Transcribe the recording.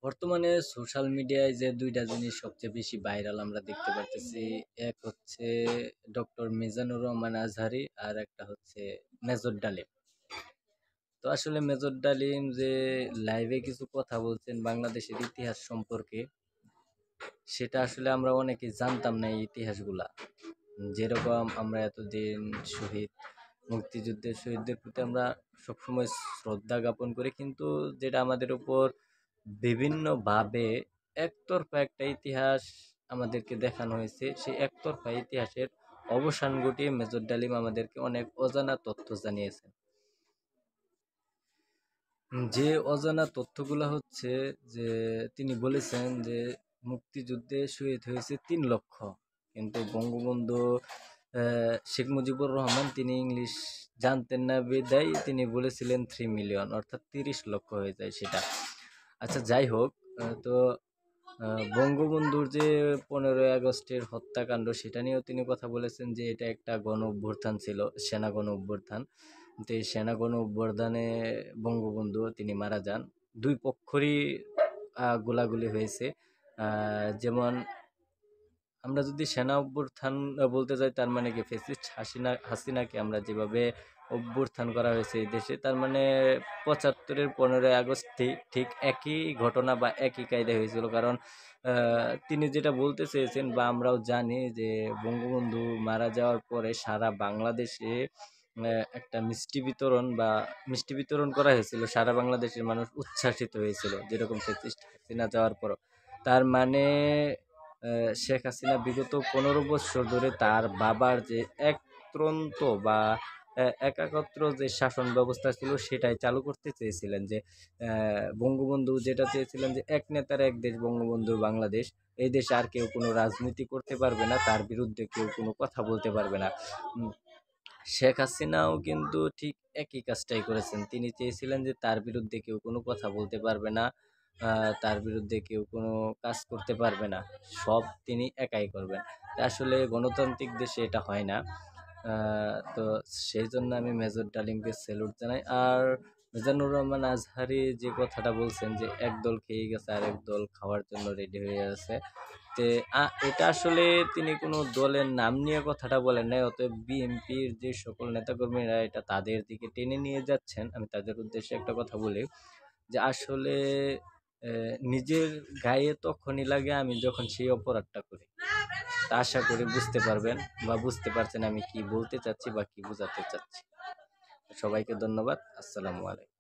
বর্তমানে সোশ্যাল মিডিয়ায় যে দুইটা জিনিস সবচেয়ে বেশি ভাইরাল আমরা দেখতে পারতেছি, এক হচ্ছে ডক্টর মিজানুর রহমান আজহারি আর একটা হচ্ছে মেজর ডালিম। তো আসলে মেজর ডালিম যে লাইভে কিছু কথা বলছেন বাংলাদেশের ইতিহাস সম্পর্কে, সেটা আসলে আমরা অনেকে জানতাম না এই ইতিহাসগুলা। যেরকম আমরা এতদিন শহীদ মুক্তিযুদ্ধের শহীদদের প্রতি আমরা সবসময় শ্রদ্ধা জ্ঞাপন করি, কিন্তু যেটা আমাদের উপর বিভিন্নভাবে একতরফা একটা ইতিহাস আমাদেরকে দেখানো হয়েছে, সেই একতরফা ইতিহাসের অবসান ঘটিয়ে মেজর ডালিম আমাদেরকে অনেক অজানা তথ্য জানিয়েছেন। যে অজানা তথ্যগুলা হচ্ছে যে তিনি বলেছেন যে মুক্তিযুদ্ধে শহীদ হয়েছে 3 লক্ষ, কিন্তু বঙ্গবন্ধু শেখ মুজিবুর রহমান তিনি ইংলিশ জানতেন না বিদায় তিনি বলেছিলেন 3 মিলিয়ন, অর্থাৎ 30 লক্ষ হয়ে যায় সেটা। আচ্ছা, যাই হোক। তো বঙ্গবন্ধুর যে 15ই আগস্টের হত্যাকাণ্ড, সেটা নিয়েও তিনি কথা বলেছেন যে এটা একটা গণ অভ্যুত্থান ছিল, সেনা গণ অভ্যুত্থান। তো এই সেনা গণ অভ্যুত্থানে বঙ্গবন্ধু তিনি মারা যান। দুই পক্ষরই গোলাগুলি হয়েছে। যেমন আমরা যদি সেনা অভ্যুত্থান বলতে যাই, তার মানে কি ফ্যাসিস্ট হাসিনাকে আমরা যেভাবে অভ্যুত্থান করা হয়েছে এই দেশে, তার মানে 75-এর 15ই আগস্ট ঠিক একই ঘটনা বা একই কায়দা হয়েছিল। কারণ তিনি যেটা বলতে চেয়েছেন বা আমরাও জানি যে বঙ্গবন্ধু মারা যাওয়ার পরে সারা বাংলাদেশে একটা মিষ্টি বিতরণ করা হয়েছিল। সারা বাংলাদেশের মানুষ উচ্ছ্বাসিত হয়েছিল, যেরকম ফ্যাসিস্ট হাসিনা যাওয়ার পর। তার মানে শেখ হাসিনা বিগত 15 বছর ধরে তার বাবার যে একত্রন্ত বা একাকত্র যে শাসন ব্যবস্থা ছিল সেটাই চালু করতে চেয়েছিলেন। যে বঙ্গবন্ধু যেটা চেয়েছিলেন যে এক নেতার এক দেশ, বঙ্গবন্ধুর বাংলাদেশ। এই দেশে আর কেউ কোনো রাজনীতি করতে পারবে না, তার বিরুদ্ধে কেউ কোনো কথা বলতে পারবে না। শেখ হাসিনাও কিন্তু ঠিক একই কাজটাই করেছেন। তিনি চেয়েছিলেন যে তার বিরুদ্ধে কেউ কোনো কথা বলতে পারবে না, তার বিরুদ্ধে কেউ কোনো কাজ করতে পারবে না, সব তিনি একাই করবেন। আসলে গণতান্ত্রিক দেশে এটা হয় না। তো সেই জন্য আমি মেজর ডালিমকে স্যালুট জানাই। আর মিজানুর রহমান আজহারি যে কথাটা বলছেন যে একদল খেয়ে গেছে আর একদল খাওয়ার জন্য রেডি হয়ে আছে, তে এটা আসলে তিনি কোনো দলের নাম নিয়ে কথাটা বলেন নাই। অতএব বিএনপির যে সকল নেতাকর্মীরা এটা তাদের দিকে টেনে নিয়ে যাচ্ছেন, আমি তাদের উদ্দেশ্যে একটা কথা বলি যে আসলে নিজের গায়ে তখনই লাগে আমি যখন সেই অপরাধটা করি। তা আশা করি বুঝতে পারবেন বা বুঝতে পারছেন আমি কি বলতে চাচ্ছি বা কি বোঝাতে চাচ্ছি। সবাইকে ধন্যবাদ। আসসালামু আলাইকুম।